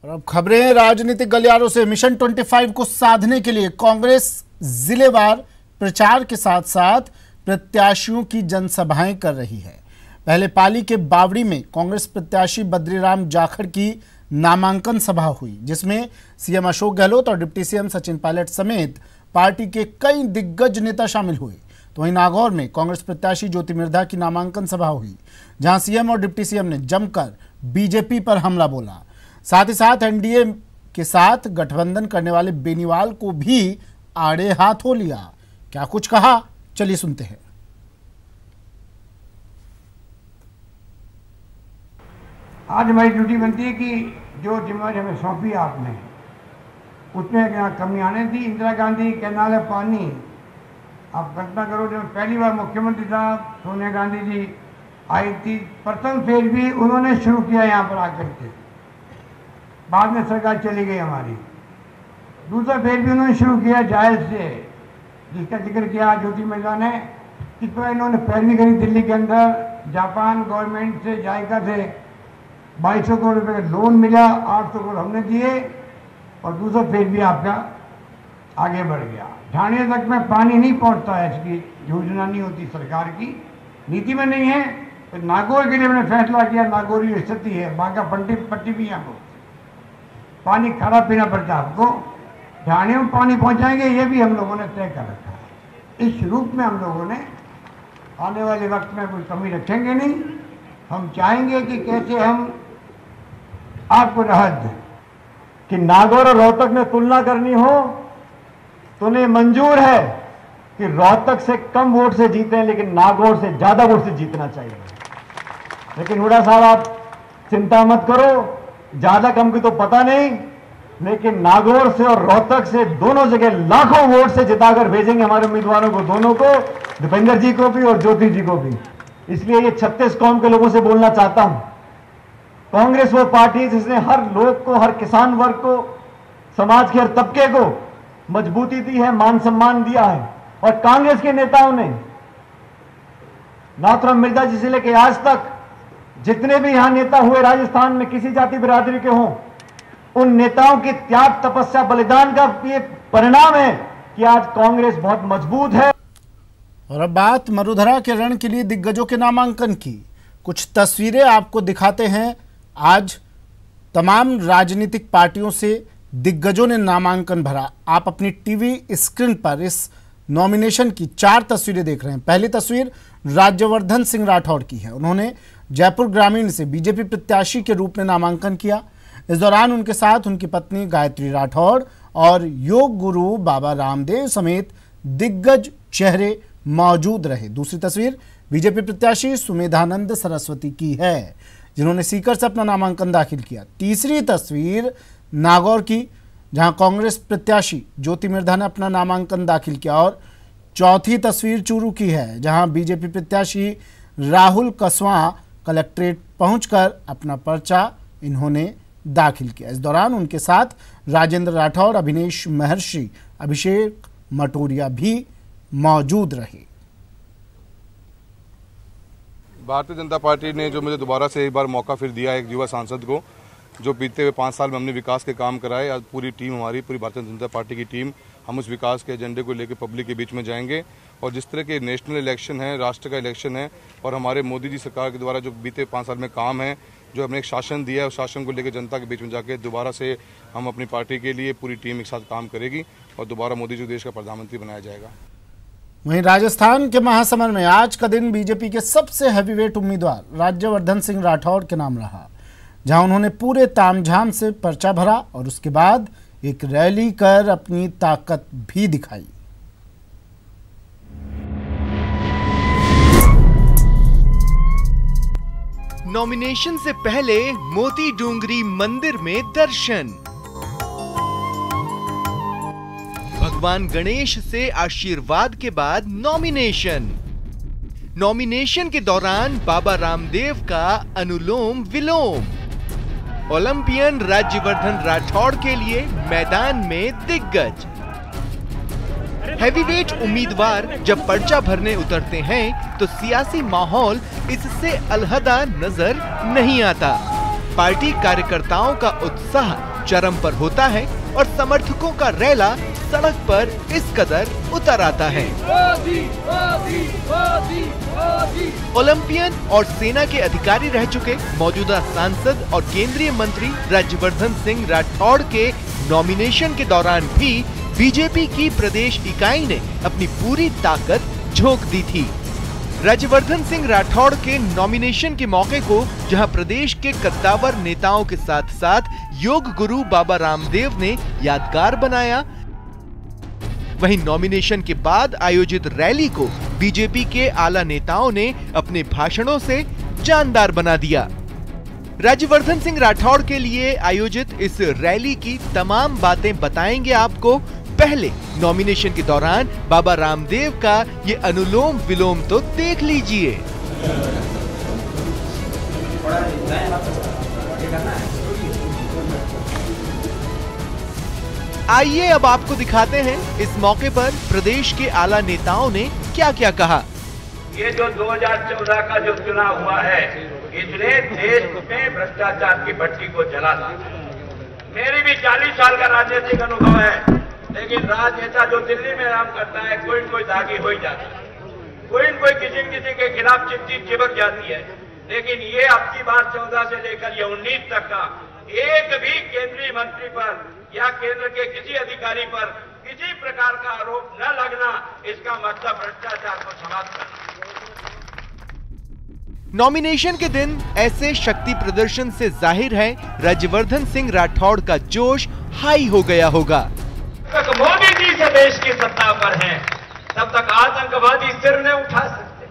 और अब खबरें राजनीतिक गलियारों से। मिशन 25 को साधने के लिए कांग्रेस जिलेवार प्रचार के साथ साथ प्रत्याशियों की जनसभाएं कर रही है। पहले पाली के बावड़ी में कांग्रेस प्रत्याशी बद्रीराम जाखड़ की नामांकन सभा हुई, जिसमें सीएम अशोक गहलोत और डिप्टी सीएम सचिन पायलट समेत पार्टी के कई दिग्गज नेता शामिल हुए। तो वहीं नागौर में कांग्रेस प्रत्याशी ज्योति मिर्धा की नामांकन सभा हुई, जहां सीएम और डिप्टी सीएम ने जमकर बीजेपी पर हमला बोला। साथ ही साथ एनडीए के साथ गठबंधन करने वाले बेनीवाल को भी आड़े हाथों लिया। क्या कुछ कहा, चलिए सुनते हैं। आज हमारी ड्यूटी बनती है कि जो जिम्मेदारी हमें सौंपी आपने, उसमें क्या कमी आने थी। इंदिरा गांधी कैनाल है पानी, आप कल्पना करो, जब पहली बार मुख्यमंत्री साहब सोनिया गांधी जी आई थी, प्रथम फेज भी उन्होंने शुरू किया यहाँ पर आकर के। बाद में सरकार चली गई हमारी, दूसरा फेज भी उन्होंने शुरू किया जायज से, जिसका जिक्र किया ज्योति मिर्धा ने। इस पर इन्होंने पैरवी करी दिल्ली के अंदर, जापान गवर्नमेंट से, जायका से 2200 करोड़ रुपए का लोन मिला, 800 करोड़ हमने दिए और दूसरा फेज भी आपका आगे बढ़ गया। ढाणिया तक में पानी नहीं पहुंचता है, इसकी योजना नहीं होती सरकार की, नीति में नहीं है। तो नागौर के लिए मैंने फैसला किया, नागौर की स्थिति है, बांका पट्टी भी आपको पानी खाना पीना पड़ता है, आपको ढाणियों में पानी पहुंचाएंगे, ये भी हम लोगों ने तय कर रखा है। इस रूप में हम लोगों ने आने वाले वक्त में कोई कमी रखेंगे नहीं। हम चाहेंगे कि कैसे हम आपको राहत दें। कि नागौर और रोहतक में तुलना करनी हो तो उन्हें मंजूर है कि रोहतक से कम वोट से जीते, लेकिन नागौर से ज्यादा वोट से जीतना चाहिए। लेकिन हुड्डा साहब, आप चिंता मत करो, ज्यादा कम की तो पता नहीं, लेकिन नागौर से और रोहतक से दोनों जगह लाखों वोट से जिताकर भेजेंगे हमारे उम्मीदवारों को, दोनों को, दीपेंद्र जी को भी और ज्योति जी को भी। इसलिए ये 36 कौम के लोगों से बोलना चाहता हूं, कांग्रेस वो पार्टी है जिसने हर लोग को, हर किसान वर्ग को, समाज के हर तबके को मजबूती दी है, मान सम्मान दिया है। और कांग्रेस के नेताओं ने नाथुराम मिर्जा जी से लेकर आज तक जितने भी यहां नेता हुए राजस्थान में, किसी जाति बिरादरी के हों, उन नेताओं की त्याग, तपस्या, बलिदान का ये परिणाम है कि आज कांग्रेस बहुत मजबूत है। और अब बात मरुधरा के रण के लिए दिग्गजों के नामांकन की। कुछ तस्वीरें आपको दिखाते हैं। आज तमाम राजनीतिक पार्टियों से दिग्गजों ने नामांकन भरा। आप अपनी टीवी स्क्रीन पर इस नॉमिनेशन की 4 तस्वीरें देख रहे हैं। पहली तस्वीर राज्यवर्धन सिंह राठौड़ की है। उन्होंने जयपुर ग्रामीण से बीजेपी प्रत्याशी के रूप में नामांकन किया। इस दौरान उनके साथ उनकी पत्नी गायत्री राठौड़ और योग गुरु बाबा रामदेव समेत दिग्गज चेहरे मौजूद रहे। दूसरी तस्वीर बीजेपी प्रत्याशी सुमेधानंद सरस्वती की है, जिन्होंने सीकर से अपना नामांकन दाखिल किया। तीसरी तस्वीर नागौर की, जहां कांग्रेस प्रत्याशी ज्योति मिर्धा ने अपना नामांकन दाखिल किया। और चौथी तस्वीर चूरू की है, जहां बीजेपी प्रत्याशी राहुल कसवां कलेक्ट्रेट पहुंचकर अपना पर्चा इन्होंने दाखिल किया। इस दौरान उनके साथ राजेंद्र राठौड़, अभिनेश महर्षि, अभिषेक मटोरिया भी मौजूद रहे। भारतीय जनता पार्टी ने जो मुझे दोबारा से एक बार मौका फिर दिया है, एक युवा सांसद को, जो बीते हुए 5 साल में हमने विकास के काम कराए। आज पूरी टीम, हमारी पूरी भारतीय जनता पार्टी की टीम, हम उस विकास के एजेंडे को लेकर पब्लिक के बीच में जाएंगे। और जिस तरह के नेशनल इलेक्शन है, राष्ट्र का इलेक्शन है, और हमारे मोदी जी सरकार के द्वारा जो बीते 5 साल में काम है, जो हमने एक शासन दिया है, उस शासन को लेकर जनता के बीच में जाके दोबारा से हम अपनी पार्टी के लिए पूरी टीम एक साथ काम करेगी और दोबारा मोदी जी देश का प्रधानमंत्री बनाया जाएगा। वहीं राजस्थान के महासमंद में आज का दिन बीजेपी के सबसे हैवीवेट उम्मीदवार राज्यवर्धन सिंह राठौड़ के नाम रहा, जहां उन्होंने पूरे तामझाम से पर्चा भरा और उसके बाद एक रैली कर अपनी ताकत भी दिखाई। नॉमिनेशन से पहले मोती डूंगरी मंदिर में दर्शन, भगवान गणेश से आशीर्वाद के बाद नॉमिनेशन के दौरान बाबा रामदेव का अनुलोम विलोम, ओलंपियन राज्यवर्धन राठौड़ के लिए मैदान में दिग्गज। हैवीवेट उम्मीदवार जब पर्चा भरने उतरते हैं तो सियासी माहौल इससे अलहदा नजर नहीं आता। पार्टी कार्यकर्ताओं का उत्साह चरम पर होता है और समर्थकों का रैला सड़क पर इस कदर उतर आता है। ओलंपियन और सेना के अधिकारी रह चुके मौजूदा सांसद और केंद्रीय मंत्री राज्यवर्धन सिंह राठौड़ के नॉमिनेशन के दौरान भी बीजेपी की प्रदेश इकाई ने अपनी पूरी ताकत झोंक दी थी। राज्यवर्धन सिंह राठौड़ के नॉमिनेशन के मौके को जहां प्रदेश के कद्दावर नेताओं के साथ साथ योग गुरु बाबा रामदेव ने यादगार बनाया, वहीं नॉमिनेशन के बाद आयोजित रैली को बीजेपी के आला नेताओं ने अपने भाषणों से जानदार बना दिया। राज्यवर्धन सिंह राठौड़ के लिए आयोजित इस रैली की तमाम बातें बताएंगे आपको। पहले नॉमिनेशन के दौरान बाबा रामदेव का ये अनुलोम विलोम तो देख लीजिए। आइए अब आपको दिखाते हैं इस मौके पर प्रदेश के आला नेताओं ने क्या क्या कहा। ये जो 2014 का जो चुनाव हुआ है, इसने देश में भ्रष्टाचार की भट्टी को जला दिया। मेरी भी 40 साल का राजनीतिक अनुभव है, लेकिन राजनेता जो दिल्ली में काम करता है, कोई न कोई दागी हो ही जाता है, कोई न कोई किसी के खिलाफ चिट्ठी चिपक जाती है। लेकिन ये अब की बार 14 से लेकर ये 19 तक का एक भी केंद्रीय मंत्री पर या केंद्र के किसी अधिकारी पर किसी प्रकार का आरोप न लगना, इसका मतलब भ्रष्टाचार को समाप्त करना। नॉमिनेशन के दिन ऐसे शक्ति प्रदर्शन से जाहिर है राज्यवर्धन सिंह राठौड़ का जोश हाई हो गया होगा। तक मोदी जी से देश की सत्ता पर हैं, तब तक आतंकवादी सिर नहीं उठा सकते,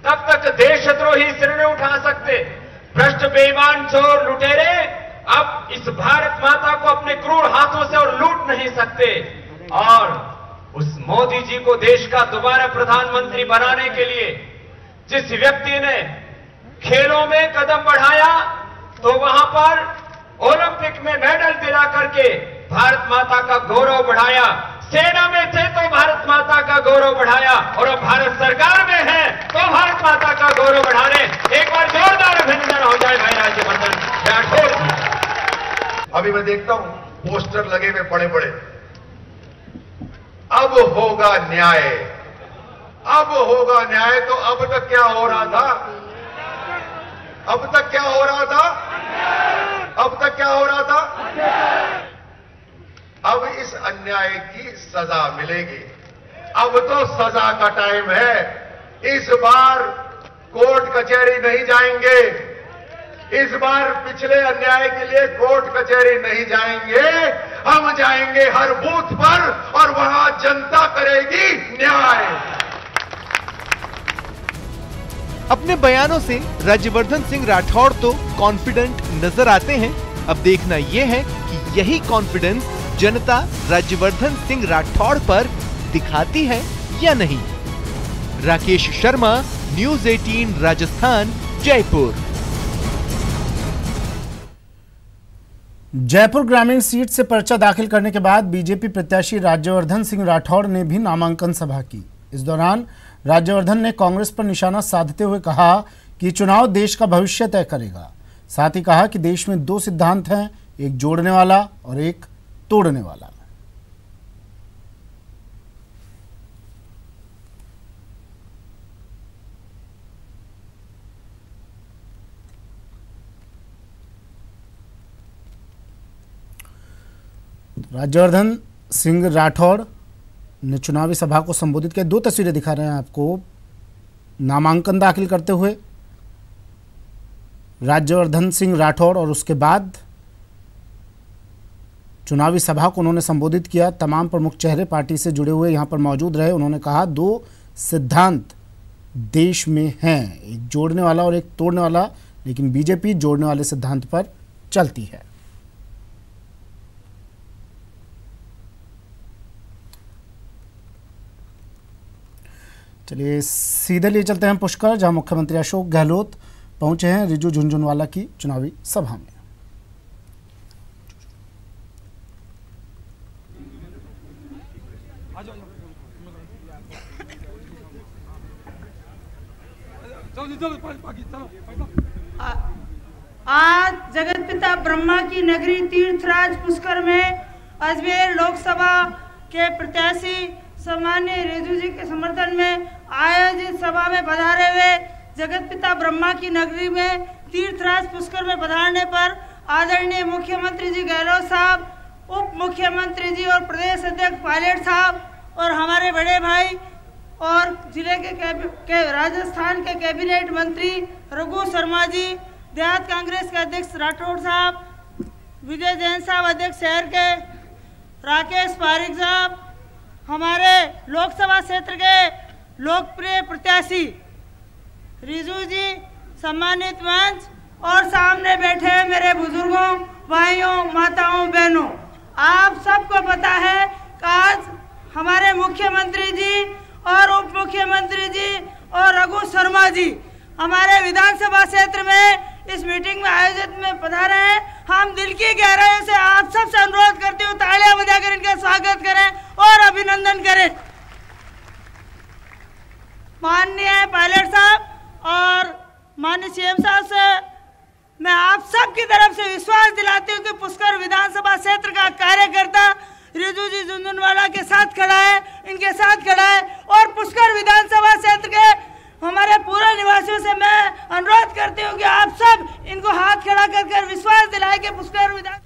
तब तक देशद्रोही सिर नहीं उठा सकते, भ्रष्ट बेईमान चोर लुटेरे अब इस भारत माता को अपने क्रूर हाथों से और लूट नहीं सकते। और उस मोदी जी को देश का दोबारा प्रधानमंत्री बनाने के लिए जिस व्यक्ति ने खेलों में कदम बढ़ाया, तो वहां पर ओलंपिक में मेडल दिला करके भारत माता का गौरव बढ़ाया, सेना में थे तो भारत माता का गौरव बढ़ाया, और अब भारत सरकार में है तो भारत माता का गौरव बढ़ाने एक बार जोरदार अभिनंदन हो जाए भाई राज्यवर्धन राठौड़। अभी मैं देखता हूं पोस्टर लगे हुए बड़े बड़े, अब होगा न्याय, अब होगा न्याय। तो अब तक क्या हो रहा था? अब तक क्या हो रहा था? अब तक क्या हो रहा था? अब इस अन्याय की सजा मिलेगी। अब तो सजा का टाइम है। इस बार कोर्ट कचहरी नहीं जाएंगे, इस बार पिछले अन्याय के लिए कोर्ट कचहरी नहीं जाएंगे, हम जाएंगे हर बूथ पर और वहां जनता करेगी न्याय। अपने बयानों से राज्यवर्धन सिंह राठौड़ तो कॉन्फिडेंट नजर आते हैं। अब देखना यह है कि यही कॉन्फिडेंस जनता राज्यवर्धन सिंह राठौड़ पर दिखाती है या नहीं। राकेश शर्मा, न्यूज़ 18 राजस्थान, जयपुर। जयपुर ग्रामीण सीट से पर्चा दाखिल करने के बाद बीजेपी प्रत्याशी राज्यवर्धन सिंह राठौड़ ने भी नामांकन सभा की। इस दौरान राज्यवर्धन ने कांग्रेस पर निशाना साधते हुए कहा कि चुनाव देश का भविष्य तय करेगा। साथ ही कहा कि देश में दो सिद्धांत हैं, एक जोड़ने वाला और एक तोड़ने वाला। राज्यवर्धन सिंह राठौड़ ने चुनावी सभा को संबोधित किया। दो तस्वीरें दिखा रहे हैं आपको। नामांकन दाखिल करते हुए राज्यवर्धन सिंह राठौड़ और उसके बाद चुनावी सभा को उन्होंने संबोधित किया। तमाम प्रमुख चेहरे पार्टी से जुड़े हुए यहां पर मौजूद रहे। उन्होंने कहा दो सिद्धांत देश में हैं, एक जोड़ने वाला और एक तोड़ने वाला, लेकिन बीजेपी जोड़ने वाले सिद्धांत पर चलती है। चलिए सीधे लिए चलते हैं पुष्कर, जहां मुख्यमंत्री अशोक गहलोत पहुंचे हैं रिजू झुनझुनवाला की चुनावी सभा में। आज जगतपिता ब्रह्मा की नगरी तीर्थराज पुष्कर में अजमेर लोकसभा के प्रत्याशी सम्माननीय रिजू जी के समर्थन में आयोजित सभा में पधारे हुए जगतपिता ब्रह्मा की नगरी में तीर्थराज पुष्कर में पधारने पर आदरणीय मुख्यमंत्री जी गहलोत साहब, उप मुख्यमंत्री जी और प्रदेश अध्यक्ष पायलट साहब और हमारे बड़े भाई और जिले के राजस्थान के कैबिनेट मंत्री रघु शर्मा जी, देहात कांग्रेस के अध्यक्ष राठौड़ साहब, विजय जैन साहब अध्यक्ष शहर के, राकेश पारिक साहब, हमारे लोकसभा क्षेत्र के लोकप्रिय प्रत्याशी रिजू जी, सम्मानित मंच और सामने बैठे मेरे बुजुर्गों, भाइयों, माताओं, बहनों, आप सबको पता है कि आज हमारे मुख्यमंत्री जी और उप मुख्यमंत्री जी और रघु शर्मा जी हमारे विधानसभा क्षेत्र में इस मीटिंग में आयोजित में पधारे हैं। हम दिल की गहराई से आप सबसे अनुरोध करते हुए तालियां बजाकर इनका स्वागत करें और अभिनंदन करें। माननीय पायलट साहब और माननीय सीएम साहब से मैं आप सबकी तरफ से विश्वास दिलाती हूँ कि पुष्कर विधानसभा क्षेत्र का कार्यकर्ता रिजू जी झुंझुनवाला के साथ खड़ा है, इनके साथ खड़ा है और पुष्कर विधानसभा क्षेत्र के हमारे पूरे निवासियों से मैं अनुरोध करती हूँ कि आप सब इनको हाथ खड़ा कर विश्वास दिलाए कि पुष्कर विधान